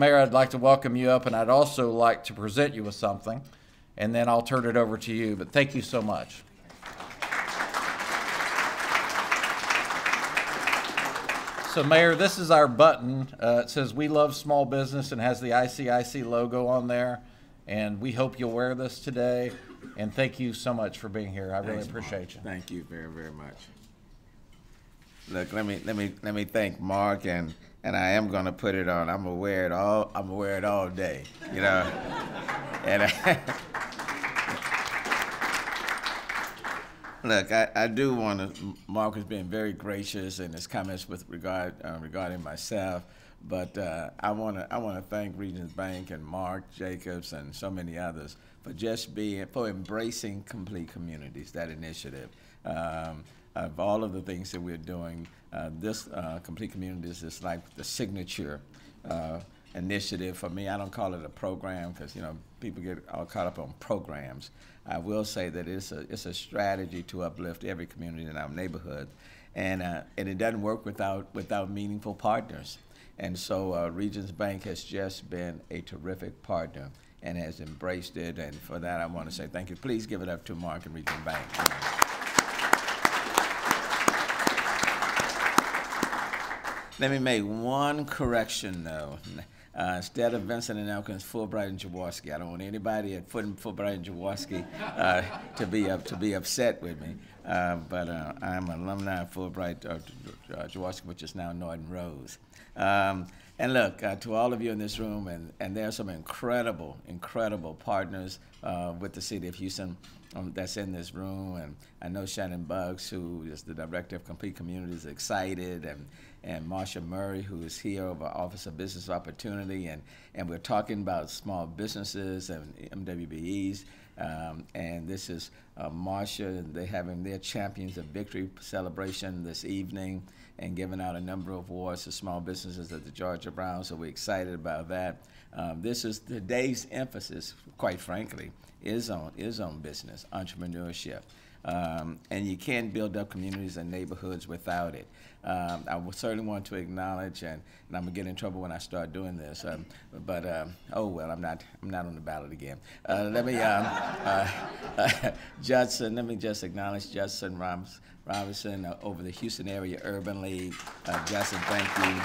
Mayor, I'd like to welcome you up, and I'd also like to present you with something, and then I'll turn it over to you. But thank you so much. So, Mayor, this is our button. It says "We Love Small Business" and has the ICCC logo on there. And we hope you'll wear this today. And thank you so much for being here. I really appreciate you. Thank you very, very much. Look, let me thank Mark, and I am going to put it on. I'm gonna wear it all. I'm gonna wear it all day, you know. And look, I do want to. Mark has been very gracious in his comments with regarding myself, but I want to thank Regions Bank and Mark Jacobs and so many others for embracing Complete Communities, that initiative. Of all of the things that we're doing, this Complete Communities is like the signature initiative for me. I don't call it a program because people get all caught up on programs. I will say that it's a strategy to uplift every community in our neighborhood, and it doesn't work without meaningful partners. And so Regions Bank has just been a terrific partner and has embraced it, and for that I want to say thank you. Please give it up to Mark and Regions Bank. Let me make one correction, though. Instead of Vincent and Elkins, Fulbright and Jaworski. I don't want anybody at Fulbright and Jaworski to be upset with me. But I'm an alumni of Fulbright Jaworski, which is now Norton Rose. And look, to all of you in this room, and there are some incredible partners with the City of Houston that's in this room, and I know Shannon Buggs, who is the Director of Complete Communities, is excited, and Marsha Murray, who is here over Office of Business Opportunity, and we're talking about small businesses and MWBEs, and this is Marsha, and they're having their Champions of Victory celebration this evening and giving out a number of awards to small businesses at the Georgia Brown, so we're excited about that. This is today's emphasis, quite frankly, is on business, entrepreneurship. And you can't build up communities and neighborhoods without it. I would certainly want to acknowledge, and I'm gonna get in trouble when I start doing this, but oh well, I'm not on the ballot again. Let me Judson. Let me just acknowledge Judson Robinson over the Houston Area Urban League. Judson, thank you.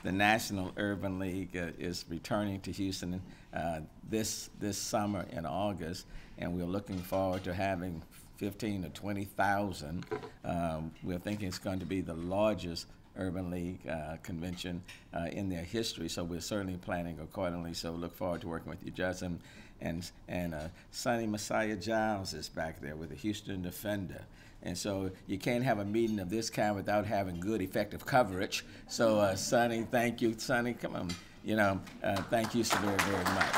The National Urban League is returning to Houston this summer in August, and we're looking forward to having 15 to 20,000. We're thinking it's going to be the largest Urban League convention in their history, so we're certainly planning accordingly. So look forward to working with you, Justin. And Sonny Messiah Giles is back there with the Houston Defender. And so you can't have a meeting of this kind without having good, effective coverage. So Sonny, thank you. Sonny, come on, thank you so very, very much.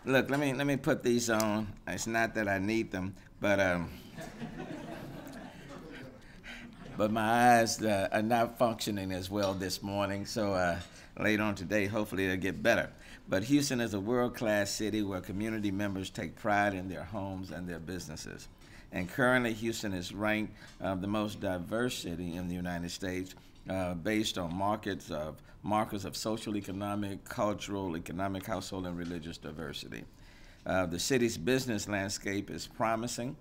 Look, let me put these on. It's not that I need them, but my eyes are not functioning as well this morning. So later on today, hopefully it'll get better. But Houston is a world-class city where community members take pride in their homes and their businesses. And currently, Houston is ranked the most diverse city in the United States based on markers of social, economic, cultural, economic, household, and religious diversity. The city's business landscape is promising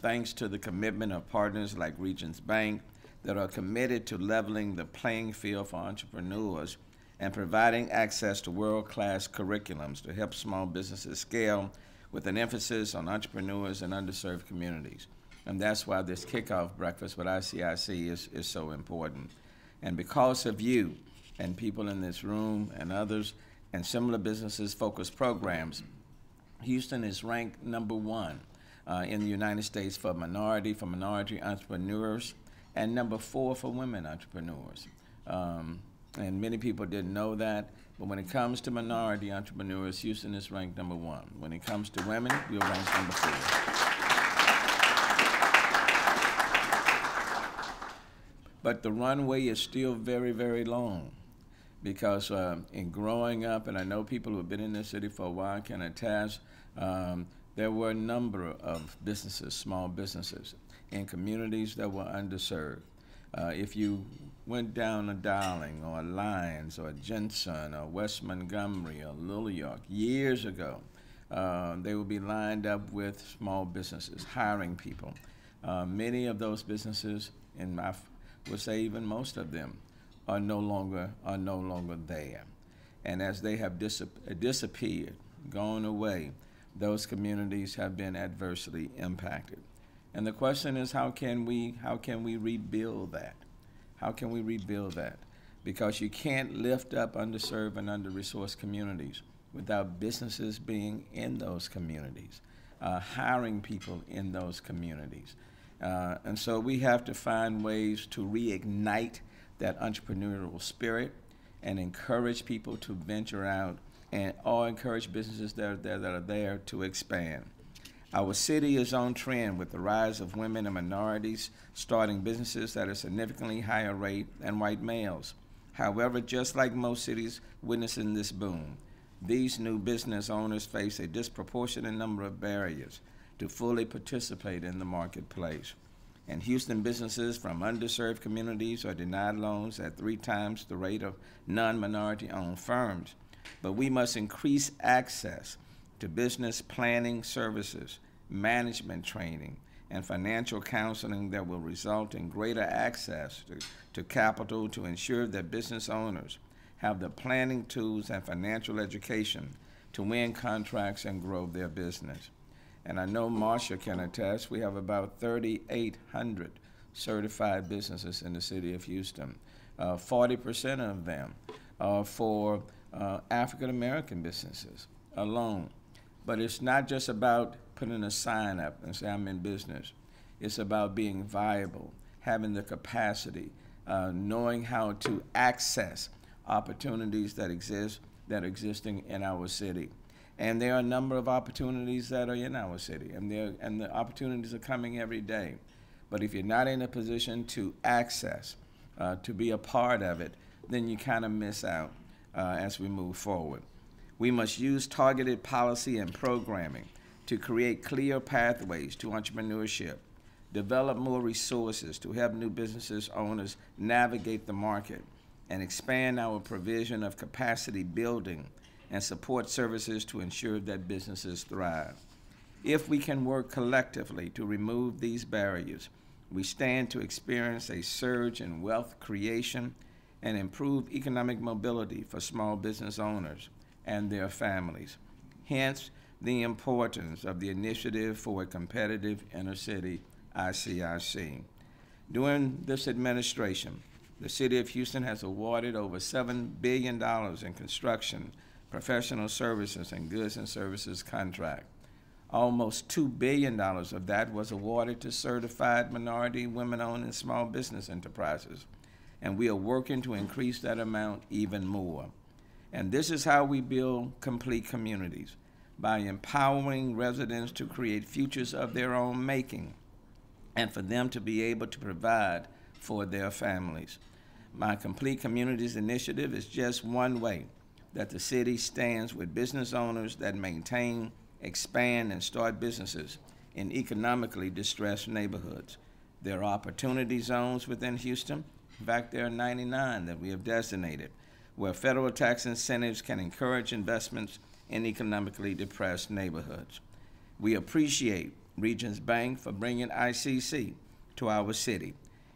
thanks to the commitment of partners like Regions Bank that are committed to leveling the playing field for entrepreneurs and providing access to world-class curriculums to help small businesses scale with an emphasis on entrepreneurs and underserved communities. And that's why this kickoff breakfast with ICIC is so important. And because of you and people in this room and others and similar businesses-focused programs, Houston is ranked #1 in the United States for minority entrepreneurs and #4 for women entrepreneurs. And many people didn't know that, but when it comes to minority entrepreneurs, Houston is ranked #1. When it comes to women, we're ranked #4. But the runway is still very, very long because in growing up, and I know people who have been in this city for a while can attest, there were a number of businesses, small businesses. in communities that were underserved. If you went down a Darling or a Lyons or a Jensen or West Montgomery or Little York years ago, they would be lined up with small businesses, hiring people. Many of those businesses, and I would say even most of them, are no longer there. And as they have disappeared, gone away, those communities have been adversely impacted. And the question is, how can we rebuild that? How can we rebuild that? Because you can't lift up underserved and under-resourced communities without businesses being in those communities, hiring people in those communities. And so we have to find ways to reignite that entrepreneurial spirit and encourage people to venture out or encourage businesses that are there to expand. Our city is on trend with the rise of women and minorities starting businesses at a significantly higher rate than white males. However, just like most cities witnessing this boom, these new business owners face a disproportionate number of barriers to fully participate in the marketplace. And Houston businesses from underserved communities are denied loans at 3 times the rate of non-minority owned firms. But we must increase access to business planning services, management training, and financial counseling that will result in greater access to capital to ensure that business owners have the planning tools and financial education to win contracts and grow their business. And I know Marcia can attest, we have about 3,800 certified businesses in the city of Houston. 40% of them are for African American businesses alone. But it's not just about putting a sign up and say, I'm in business. It's about being viable, having the capacity, knowing how to access opportunities that are existing in our city. And there are a number of opportunities that are in our city, and the opportunities are coming every day. But if you're not in a position to access, to be a part of it, then you kind of miss out as we move forward. We must use targeted policy and programming to create clear pathways to entrepreneurship, develop more resources to help new businesses owners navigate the market, and expand our provision of capacity building and support services to ensure that businesses thrive. If we can work collectively to remove these barriers, we stand to experience a surge in wealth creation and improve economic mobility for small business owners and their families. Hence, the importance of the Initiative for a Competitive Inner-City, ICCC. During this administration, the City of Houston has awarded over $7 billion in construction, professional services, and goods and services contract. Almost $2 billion of that was awarded to certified minority, women-owned, and small business enterprises. And we are working to increase that amount even more. And this is how we build complete communities, by empowering residents to create futures of their own making and for them to be able to provide for their families. My Complete Communities initiative is just one way that the city stands with business owners that maintain, expand, and start businesses in economically distressed neighborhoods. There are opportunity zones within Houston. In fact, there are 99 that we have designated, where federal tax incentives can encourage investments in economically depressed neighborhoods. We appreciate Regions Bank for bringing ICC to our city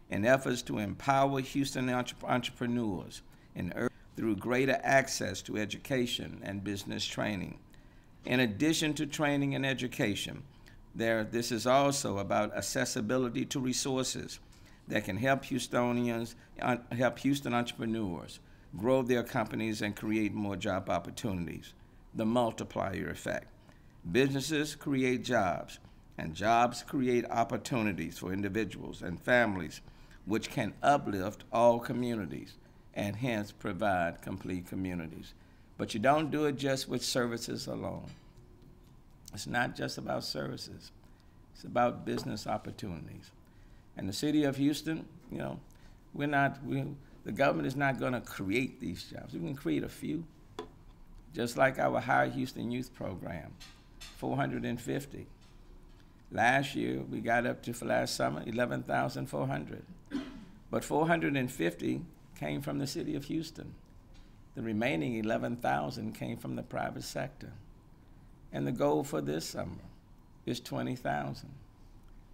in efforts to empower Houston entrepreneurs through greater access to education and business training. In addition to training and education, this is also about accessibility to resources that can help Houston entrepreneurs grow their companies and create more job opportunities. The multiplier effect. Businesses create jobs, and jobs create opportunities for individuals and families, which can uplift all communities and hence provide complete communities. But you don't do it just with services alone. It's not just about services. It's about business opportunities. And the city of Houston, the government is not going to create these jobs. We can create a few, just like our Hire Houston Youth Program, 450. Last year, we got up to, for last summer, 11,400. But 450 came from the city of Houston. The remaining 11,000 came from the private sector. And the goal for this summer is 20,000.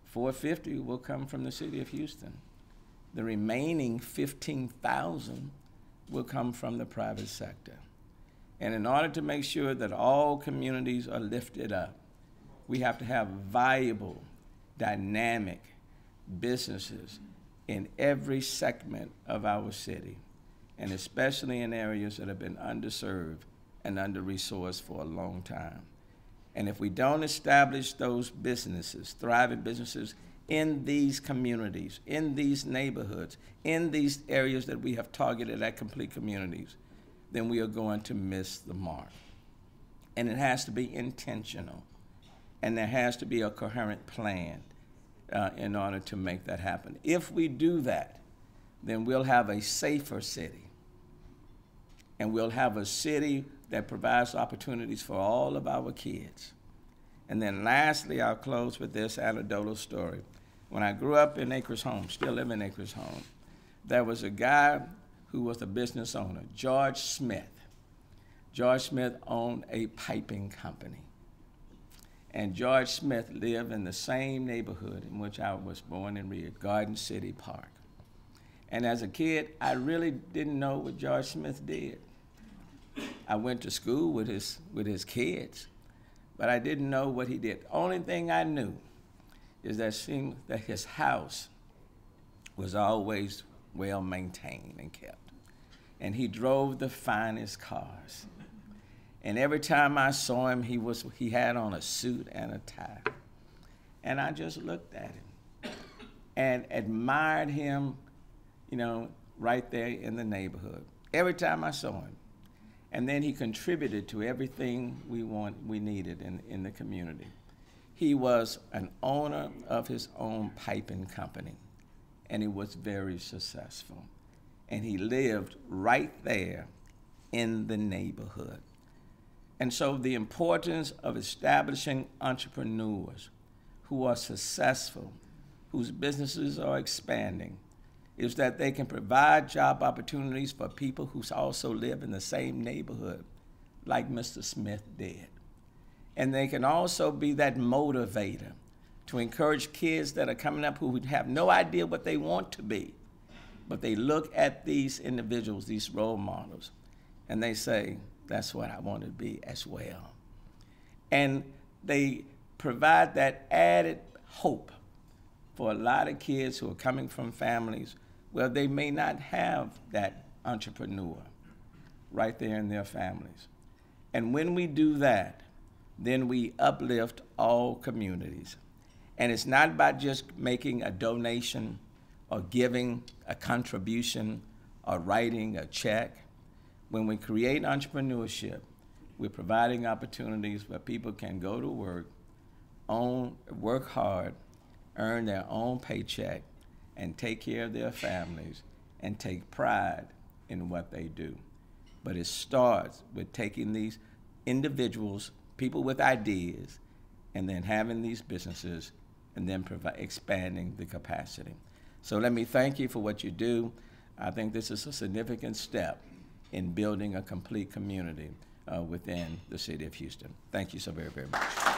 450 will come from the city of Houston. The remaining 15,000 will come from the private sector. And in order to make sure that all communities are lifted up, we have to have viable, dynamic businesses in every segment of our city, and especially in areas that have been underserved and under-resourced for a long time. And if we don't establish those businesses, thriving businesses in these communities, in these neighborhoods, in these areas that we have targeted at complete communities, then we are going to miss the mark. And it has to be intentional. And there has to be a coherent plan in order to make that happen. If we do that, then we'll have a safer city. And we'll have a city that provides opportunities for all of our kids. And then lastly, I'll close with this anecdotal story. When I grew up in Acres Home, still live in Acres Home, there was a guy who was a business owner, George Smith. George Smith owned a piping company. And George Smith lived in the same neighborhood in which I was born and reared, Garden City Park. And as a kid, I really didn't know what George Smith did. I went to school with his kids, but I didn't know what he did. The only thing I knew is that his house was always well maintained and kept. And he drove the finest cars. And every time I saw him, he had on a suit and a tie. And I just looked at him and admired him, you know, right there in the neighborhood. Every time I saw him. And then he contributed to everything we needed in the community. He was an owner of his own piping company, and he was very successful. And he lived right there in the neighborhood. And so the importance of establishing entrepreneurs who are successful, whose businesses are expanding, is that they can provide job opportunities for people who also live in the same neighborhood, like Mr. Smith did. And they can also be that motivator to encourage kids that are coming up who have no idea what they want to be, but they look at these individuals, these role models, and they say, that's what I want to be as well. And they provide that added hope for a lot of kids who are coming from families where they may not have that entrepreneur right there in their families. And when we do that, then we uplift all communities. And it's not about just making a donation or giving a contribution or writing a check. When we create entrepreneurship, we're providing opportunities where people can go to work, work hard, earn their own paycheck, and take care of their families and take pride in what they do. But it starts with taking these individuals, people with ideas, and then having these businesses and then expanding the capacity. So let me thank you for what you do. I think this is a significant step in building a complete community within the city of Houston. Thank you so very, very much.